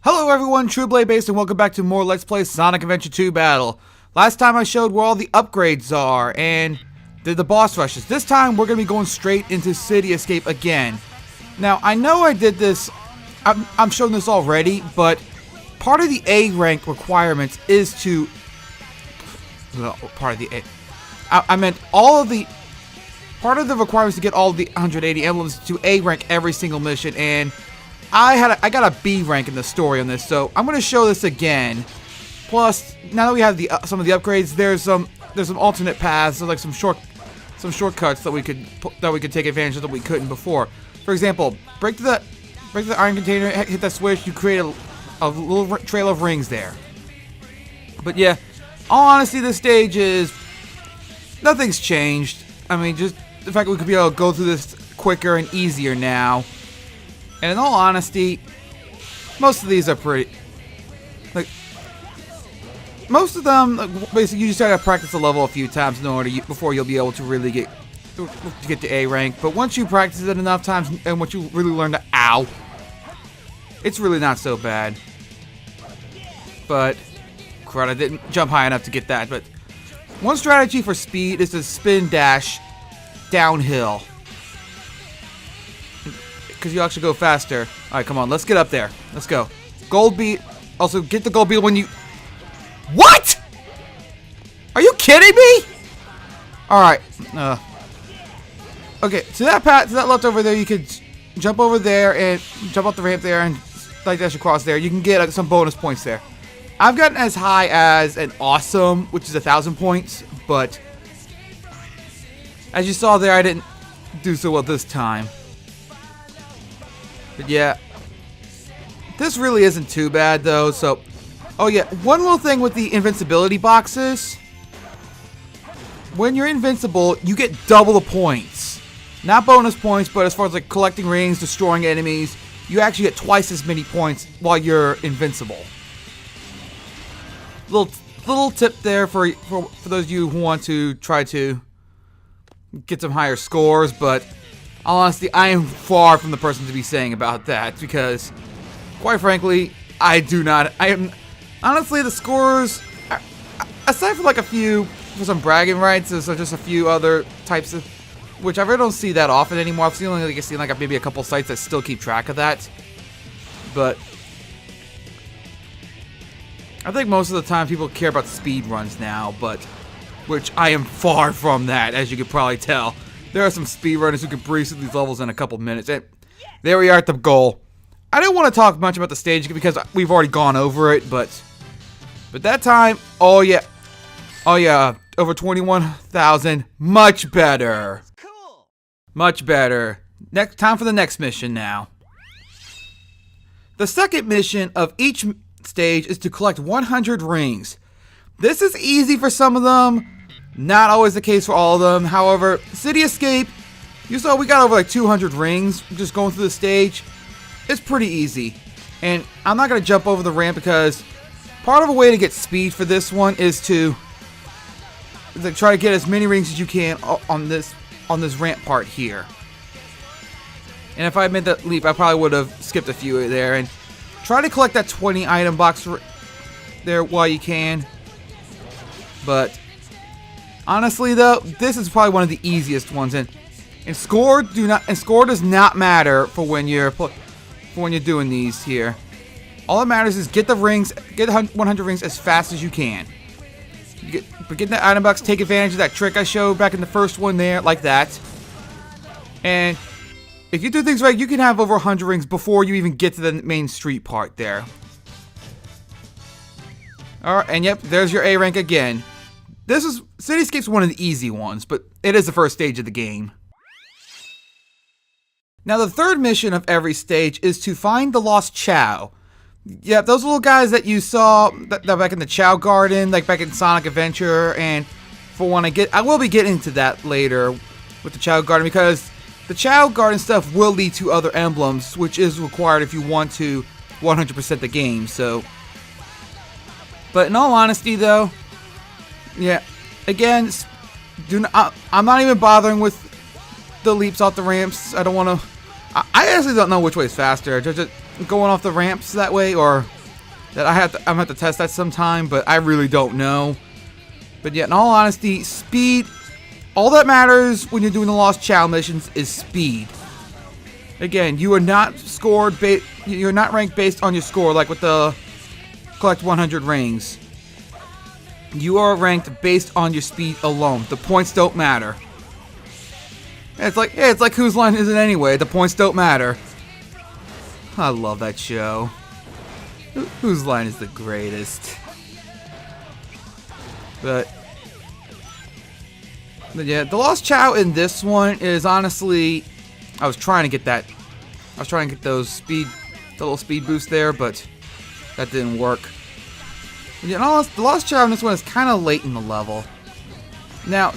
Hello everyone, TrueBlade Base, and welcome back to more Let's Play Sonic Adventure 2 Battle. Last time I showed where all the upgrades are and did the boss rushes. This time we're going to be going straight into City Escape again. Now, I know I did this, I'm showing this already, but part of the A rank requirements is to... Well, part of the A... I meant all of the... Part of the requirements to get all of the 180 emblems to A rank every single mission, and I got a B rank in the story on this, so I'm going to show this again. Plus, now that we have the some of the upgrades, there's some alternate paths, so like some shortcuts that we could take advantage of that we couldn't before. For example, break the iron container, hit that switch, you create a little trail of rings there. But yeah, all honesty, this stage is nothing's changed. I mean, just the fact that we could be able to go through this quicker and easier now. And in all honesty, most of these are pretty, like, most of them, basically you just gotta practice the level a few times in order before you'll be able to really get to A rank. But once you practice it enough times and once you really learn to it's really not so bad. But crud, I didn't jump high enough to get that. But one strategy for speed is to spin dash downhill, because you actually go faster. Alright, come on, let's get up there. Let's go. Gold beat. Also, get the gold beat when you... What?! Are you kidding me?! Alright. Okay, to that left over there, you could jump over there and jump off the ramp there and like dash across there. You can get some bonus points there. I've gotten as high as an awesome, which is 1,000 points, but as you saw there, I didn't do so well this time. But yeah, this really isn't too bad though. So, oh yeah, one little thing with the invincibility boxes. When you're invincible, you get double the points. Not bonus points, but as far as like collecting rings, destroying enemies, you actually get twice as many points while you're invincible. Little tip there for those of you who want to try to get some higher scores, but honestly, I am far from the person to be saying about that, because, quite frankly, I am, honestly, the scores, aside from like for some bragging rights, there's just a few other types of, which I really don't see that often anymore. I've seen like maybe a couple sites that still keep track of that, but I think most of the time people care about speed runs now, but, which I am far from that, as you can probably tell. There are some speedrunners who can breeze through these levels in a couple minutes. And there we are at the goal. I didn't want to talk much about the stage because we've already gone over it, but that time, oh yeah, over 21,000, much better. Cool. Much better. Time for the next mission now. The second mission of each stage is to collect 100 rings. This is easy for some of them. Not always the case for all of them. However, City Escape, you saw we got over like 200 rings just going through the stage. It's pretty easy. And I'm not going to jump over the ramp because part of a way to get speed for this one is to try to get as many rings as you can on this ramp part here. And if I made that leap, I probably would have skipped a few there. And try to collect that 20 item box there while you can. But honestly though, this is probably one of the easiest ones, and score does not matter for when you're doing these here. All that matters is get 100 rings as fast as you can. But get that item box, take advantage of that trick I showed back in the first one there, like that. And if you do things right, you can have over 100 rings before you even get to the main street part there. Alright, and yep, there's your A rank again. Cityscape's one of the easy ones, but it is the first stage of the game. Now the third mission of every stage is to find the lost Chow. Yep, those little guys that you saw that back in the Chow Garden, like back in Sonic Adventure, and for when I will be getting to that later with the Chow Garden, because the Chow Garden stuff will lead to other emblems, which is required if you want to 100% the game, so. But in all honesty though, yeah, again, I'm not even bothering with the leaps off the ramps. I don't want to... I actually don't know which way is faster. Just going off the ramps that way, or that I'm gonna have to test that sometime, but I really don't know. But yeah, in all honesty, speed, all that matters when you're doing the Lost Child missions is speed. Again, you are not you're not ranked based on your score like with the collect 100 rings. You are ranked based on your speed alone. The points don't matter. It's like whose line is it anyway? The points don't matter. I love that show. Whose line is the greatest? But yeah, the Lost Chow in this one is honestly, I was trying to get that. I was trying to get the little speed boost there, but that didn't work. But yeah, the Lost Chow in this one is kind of late in the level. Now,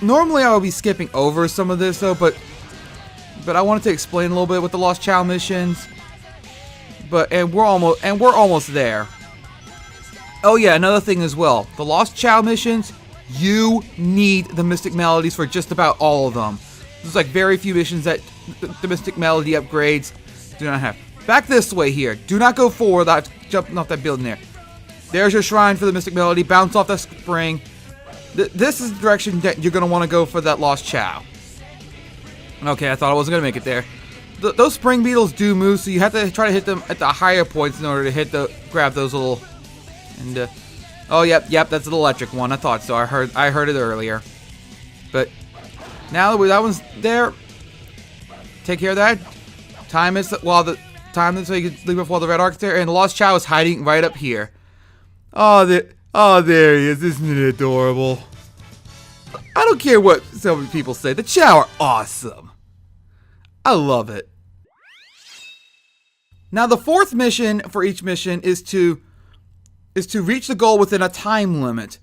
normally I would be skipping over some of this though, but I wanted to explain a little bit with the Lost Chow missions. And we're almost there. Oh yeah, another thing as well. The Lost Chow missions, you need the Mystic Melodies for just about all of them. There's like very few missions that the Mystic Melody upgrades do not have. Back this way here. Do not go forward without jumping off that building there. There's your shrine for the Mystic Melody. Bounce off that spring. This is the direction that you're going to want to go for that Lost Chow. Okay, I thought I wasn't going to make it there. Those spring beetles do move, so you have to try to hit them at the higher points in order to grab those little. And oh yep, that's the electric one. I thought so. I heard it earlier. But now that one's there, take care of that. Time it so you can leave before the red arc's there, and the Lost Chow is hiding right up here. Oh, there he is. Isn't it adorable? I don't care what some people say. The Chow are awesome. I love it. Now the fourth mission for each mission is to reach the goal within a time limit.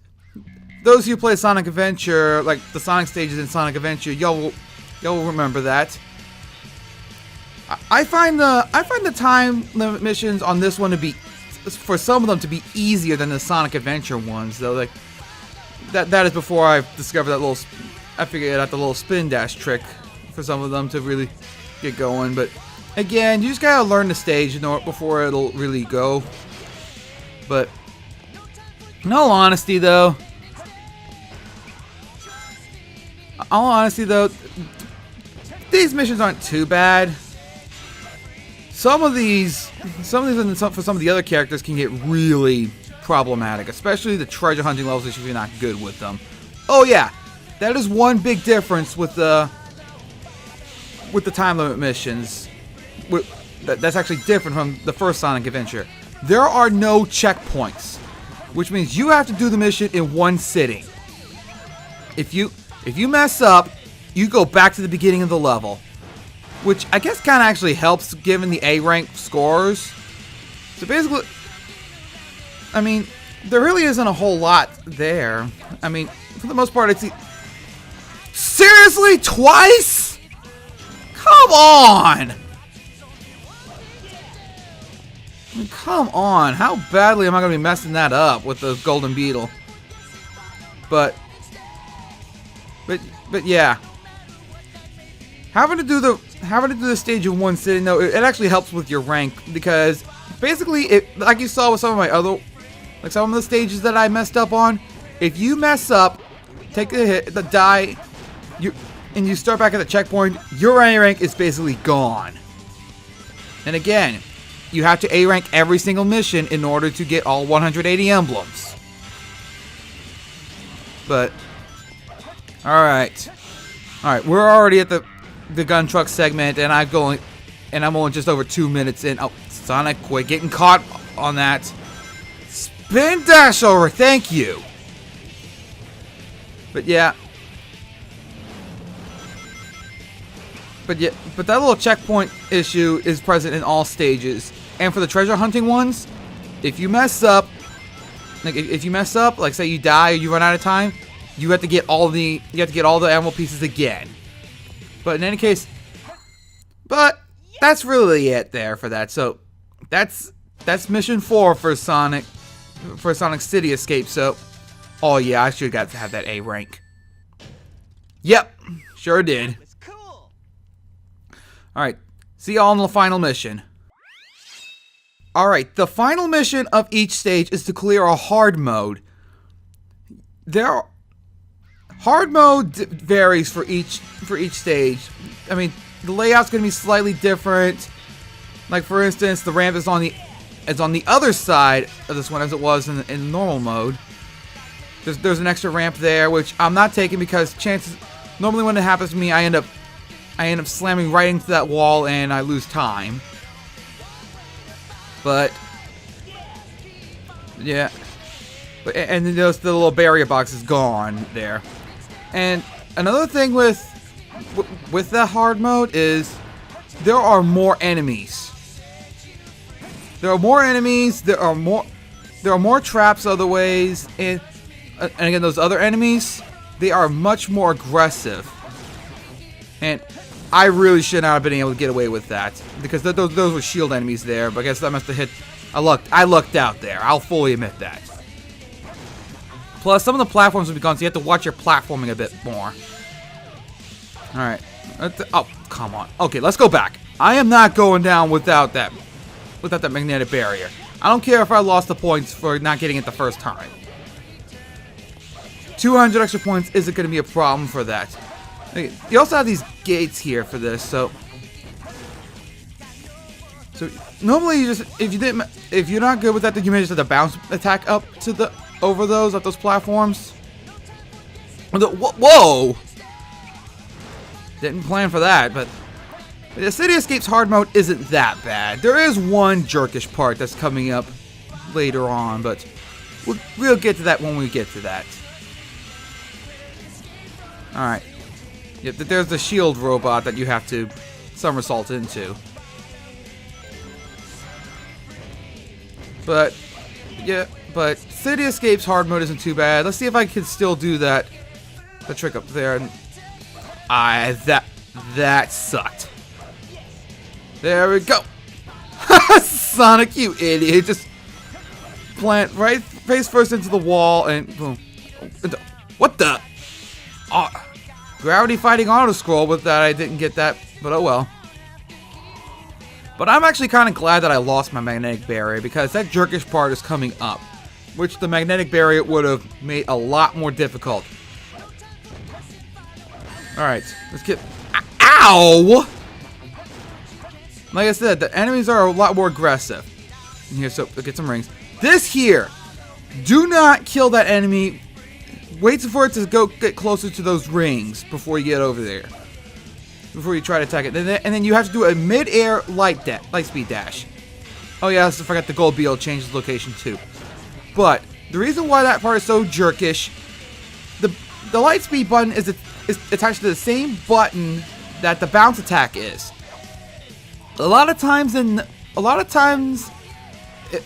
Those of you who play Sonic Adventure, like the Sonic stages in Sonic Adventure, y'all will remember that. I find the time limit missions on this one to be, for some of them, to be easier than the Sonic Adventure ones, though. Like that is before I discovered I figured out the little spin dash trick for some of them to really get going. But again, you just gotta learn the stage before it'll really go. But in all honesty though, these missions aren't too bad. Some of these for some of the other characters can get really problematic, especially the treasure hunting levels if you're not good with them. Oh yeah, that is one big difference with the time limit missions. That's actually different from the first Sonic Adventure. There are no checkpoints, which means you have to do the mission in one sitting. If you mess up, you go back to the beginning of the level, which I guess kind of actually helps given the A rank scores. So basically, I mean, there really isn't a whole lot there. I mean, for the most part, it's seriously twice. Come on! I mean, come on! How badly am I going to be messing that up with the Golden Beetle? But yeah, having to do the stage in one sitting though, it actually helps with your rank because basically, like you saw with some of some of the stages that I messed up on, if you mess up, take a hit, die, and you start back at the checkpoint, your A rank is basically gone. And again, you have to A rank every single mission in order to get all 180 emblems. But alright, we're already at the gun truck segment, and I'm only just over 2 minutes in. Oh, Sonic, quit getting caught on that. Spin dash over, thank you. But that little checkpoint issue is present in all stages. And for the treasure hunting ones, if you mess up, like say you die or you run out of time, you have to get all the emerald pieces again. But in any case, that's really it there for that. So that's mission 4 for Sonic City Escape. So oh yeah, I should got to have that A rank. Yep, sure did. Alright, see y'all in the final mission. Alright, the final mission of each stage is to clear a hard mode. Hard mode varies for each stage. I mean, the layout's going to be slightly different. Like, for instance, the ramp is on the other side of this one as it was in normal mode. There's an extra ramp there, which I'm not taking because normally when it happens to me, I end up slamming right into that wall and I lose time. But yeah, and then the little barrier box is gone there. And another thing with the hard mode is there are more enemies. There are more traps other ways, and again, those other enemies, they are much more aggressive. And I really should not have been able to get away with that because those were shield enemies there. But I guess that must have hit. I lucked out there. I'll fully admit that. Plus, some of the platforms will be gone, so you have to watch your platforming a bit more. All right. Oh, come on. Okay, let's go back. I am not going down without that magnetic barrier. I don't care if I lost the points for not getting it the first time. 200 extra points isn't going to be a problem for that. You also have these gates here for this, so normally you just if you're not good with that, then you may just have to bounce attack up to over those platforms. Whoa! Didn't plan for that, but the City Escapes hard mode isn't that bad. There is one jerkish part that's coming up later on, but we'll get to that when we get to that. All right. Yep, there's the shield robot that you have to somersault into. But yeah, City Escapes hard mode isn't too bad. Let's see if I can still do the trick up there. That sucked. There we go. Sonic, you idiot! Just plant right face first into the wall and boom. What the? Oh, gravity fighting auto scroll with that. I didn't get that, but oh well. But I'm actually kind of glad that I lost my magnetic barrier because that jerkish part is coming up, which the magnetic barrier would have made a lot more difficult. All right, let's get. Ow! Like I said, the enemies are a lot more aggressive. Here, so let's get some rings. This here, do not kill that enemy. Wait for it to get closer to those rings before you get over there. Before you try to attack it. And then you have to do a mid-air light speed dash. Oh yeah, I forgot the gold beetle changes location too. But the reason why that part is so jerkish, the light speed button is attached to the same button that the bounce attack is. A lot of times,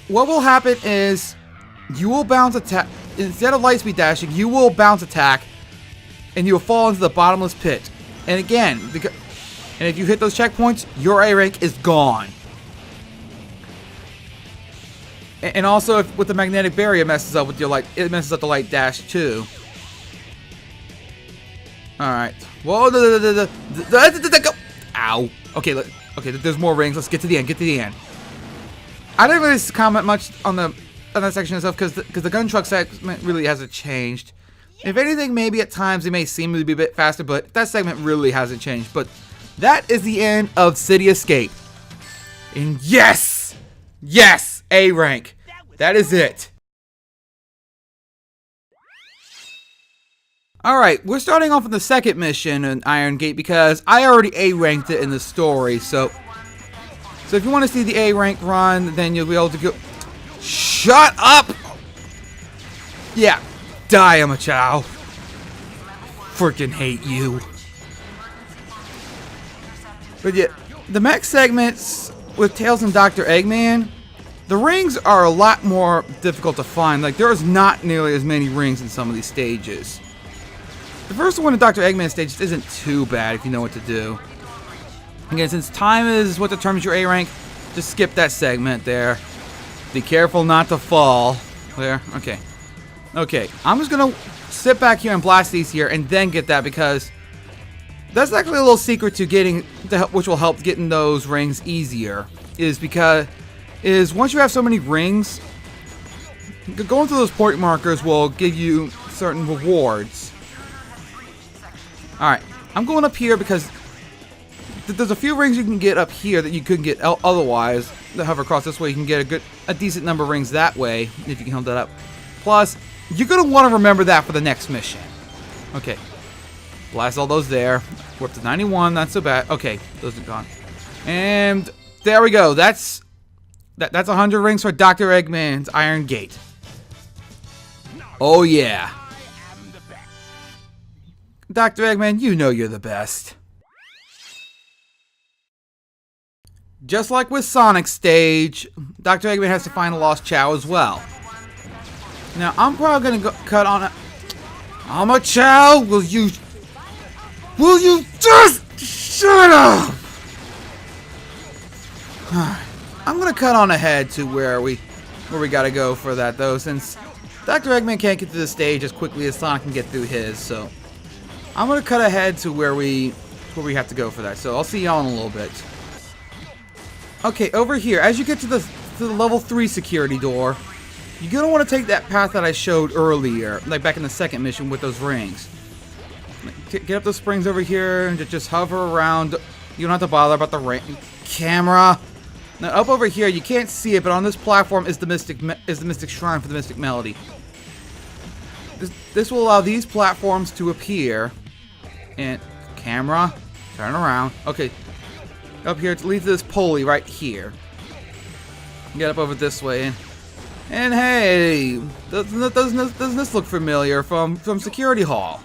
what will happen is you will bounce attack instead of light speed dashing. You will bounce attack, and you will fall into the bottomless pit. And again, and if you hit those checkpoints, your A rank is gone. And also, with the magnetic barrier, messes up with your light. It messes up the light dash too. All right. Whoa! Go! Ow. Okay. Okay. There's more rings. Let's get to the end. Get to the end. I didn't really comment much on that section itself because the gun truck segment really hasn't changed. If anything, maybe at times it may seem to be a bit faster, but that segment really hasn't changed. But that is the end of City Escape. And yes, A rank. That is it. Alright, we're starting off with the second mission in Iron Gate because I already A ranked it in the story. So if you want to see the A rank run, then you'll be able to go. Shut up! Yeah, die, Amachow. Freaking hate you. But yeah, the mech segments with Tails and Dr. Eggman, the rings are a lot more difficult to find. Like, there's not nearly as many rings in some of these stages. The first one in Dr. Eggman stage isn't too bad if you know what to do. Again, since time is what determines your A rank, just skip that segment there. Be careful not to fall. There, okay. Okay, I'm just gonna sit back here and blast these here and then get that because that's actually a little secret to getting, which will help getting those rings easier, is because is once you have so many rings, going to those point markers will give you certain rewards. Alright, I'm going up here because there's a few rings you can get up here that you couldn't get otherwise. To hover across this way, you can get a decent number of rings that way, if you can hold that up. Plus, you're going to want to remember that for the next mission. Okay. Blast all those there. We're up to 91, not so bad. Okay, those are gone. And there we go. That's 100 rings for Dr. Eggman's Iron Gate. Oh yeah. Dr. Eggman, you know you're the best. Just like with Sonic's stage, Dr. Eggman has to find a lost Chow as well. Now, I'm probably gonna cut on a... I'm a Chow! Will you just shut up? I'm gonna cut on ahead to where we gotta go for that though, since Dr. Eggman can't get to the stage as quickly as Sonic can get through his, so I'm gonna cut ahead to where we have to go for that. So I'll see y'all in a little bit. Okay, over here, as you get to the level 3 security door, you're gonna want to take that path that I showed earlier, like back in the second mission with those rings. Get up those springs over here and just hover around. You don't have to bother about the ring camera. Now up over here, you can't see it, but on this platform is the Mystic Shrine for the Mystic Melody. This will allow these platforms to appear. And camera, turn around. Okay, up here, it leads to this pulley right here. Get up over this way, and hey, doesn't this look familiar from Security Hall?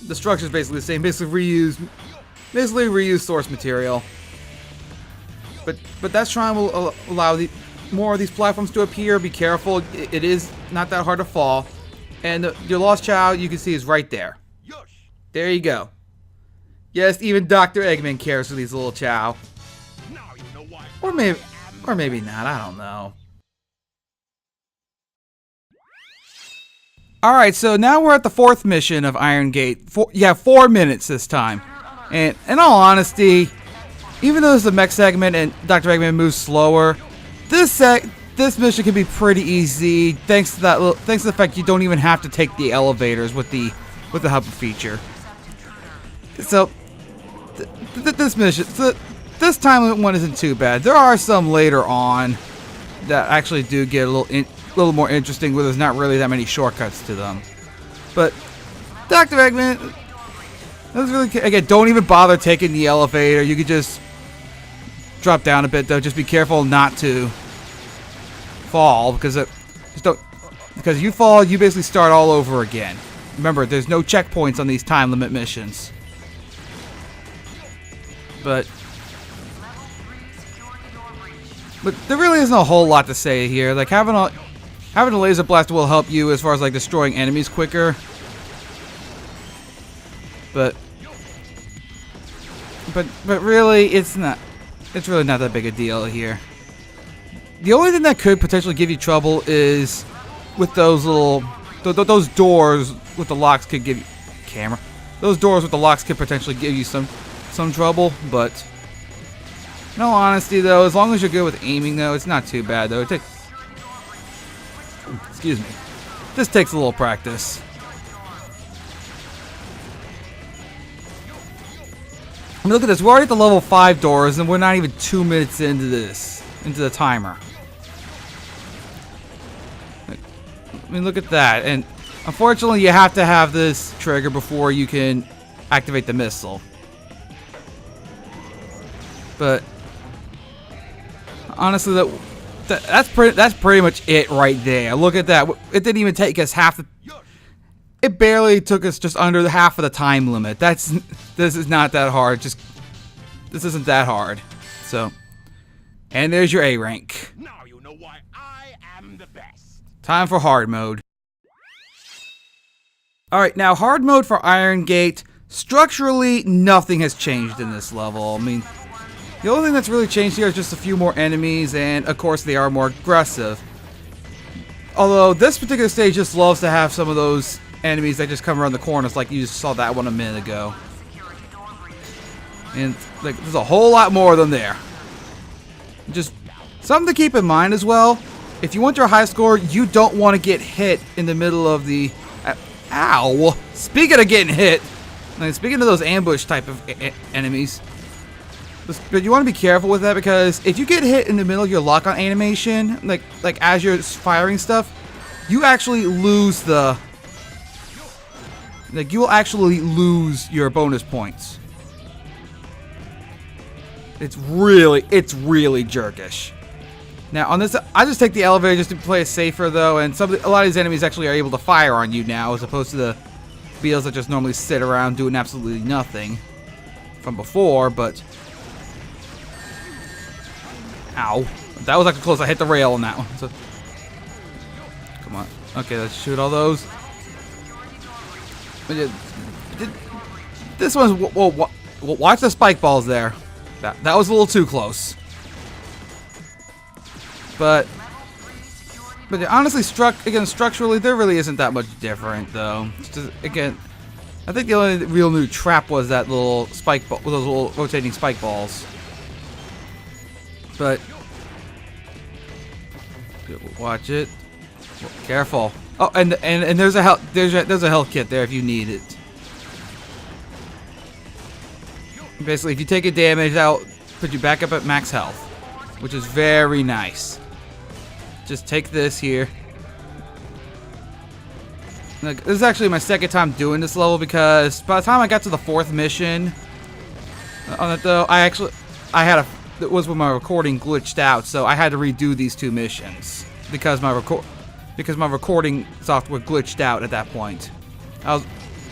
The structure is basically the same, basically reuse source material. But that shrine will allow more of these platforms to appear. Be careful, it is not that hard to fall. And your lost child, you can see, is right there. There you go. Yes, even Dr. Eggman cares for these little Chow. Or maybe not, I don't know. Alright, so now we're at the 4th mission of Iron Gate. 4 minutes this time. And in all honesty, even though there's a mech segment and Dr. Eggman moves slower, this mission can be pretty easy thanks to the fact you don't even have to take the elevators with the hub feature. So this time one isn't too bad. There are some later on that actually do get a little more interesting, where there's not really that many shortcuts to them. But Dr. Eggman, again, don't even bother taking the elevator. You could just drop down a bit though. Just be careful not to fall, because because you fall, you basically start all over again. Remember, there's no checkpoints on these time limit missions. But there really isn't a whole lot to say here. Like having a laser blaster will help you as far as like destroying enemies quicker. But really, it's really not that big a deal here. The only thing that could potentially give you trouble is with those those doors with the locks could give you Those doors with the locks could potentially give you some trouble, but in all honesty though, as long as you're good with aiming though, it's not too bad though. Excuse me. This takes a little practice. I mean, look at this. We're already at the level 5 doors, and we're not even 2 minutes into the timer. I mean, look at that. And unfortunately, you have to have this trigger before you can activate the missile. But honestly, that's pretty much it right there. Look at that. It didn't even take us half the. It barely took us just under half of the time limit. This is not that hard. This isn't that hard. So, and there's your A rank. Now you know why I am the best. Time for hard mode. Alright, now hard mode for Iron Gate. Structurally, nothing has changed in this level. I mean, the only thing that's really changed here is just a few more enemies, and of course they are more aggressive. Although this particular stage just loves to have some of those enemies that just come around the corners, like you just saw that one a minute ago. And like, there's a whole lot more of them there. Just Something to keep in mind as well, if you want your high score, you don't want to get hit in the middle of the... ow! Speaking of getting hit, like, speaking of those ambush type of enemies, but you want to be careful with that, because if you get hit in the middle of your lock-on animation, like as you're firing stuff, you actually lose the... Like, you will actually lose your bonus points. It's really jerkish. Now, on this, I just take the elevator just to play it safer, though, and a lot of these enemies actually are able to fire on you now, as opposed to the beetles that just normally sit around doing absolutely nothing from before, but... Ow. That was actually close. I hit the rail on that one. So... Come on. Okay, let's shoot all those. This one's... Whoa, watch the spike balls there. That was a little too close. But honestly, structurally, there really isn't that much different, though. Just, again, I think the only real new trap was that little spike ball, those little rotating spike balls. But watch it. Careful. Oh, and there's a health kit there if you need it. Basically, if you take a damage, that'll put you back up at max health, which is very nice. Just take this here. Like, this is actually my second time doing this level, because by the time I got to the 4th mission on it, though, it was when my recording glitched out, so I had to redo these 2 missions because my recording software glitched out at that point. I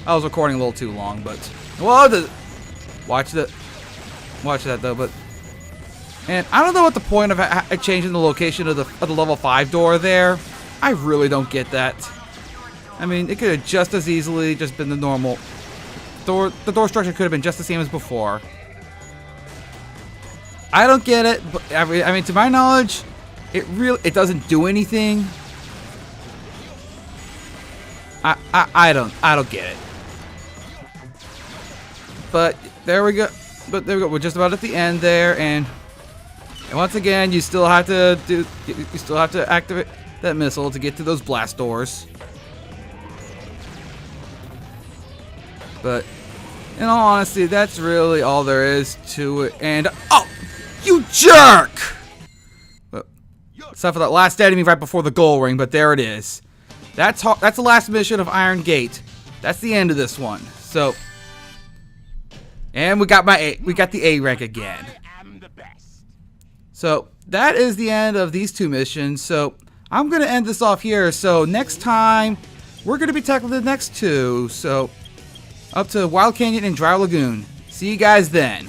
was recording a little too long, but watch that though. But and I don't know what the point of changing the location of the level 5 door there. I really don't get that. I mean, it could have just as easily just been the normal door. The door structure could have been just the same as before. I don't get it, but I mean, to my knowledge, it doesn't do anything. I don't get it. But there we go. We're just about at the end there, and once again, you still have to activate that missile to get to those blast doors. But in all honesty, that's really all there is to it. And oh, you jerk! But, except for that last enemy right before the goal ring, but there it is. That's the last mission of Iron Gate. That's the end of this one. So, and we got the A rank again. I am the best. So that is the end of these 2 missions. So I'm gonna end this off here. So next time we're gonna be tackling the next 2. So up to Wild Canyon and Dry Lagoon. See you guys then.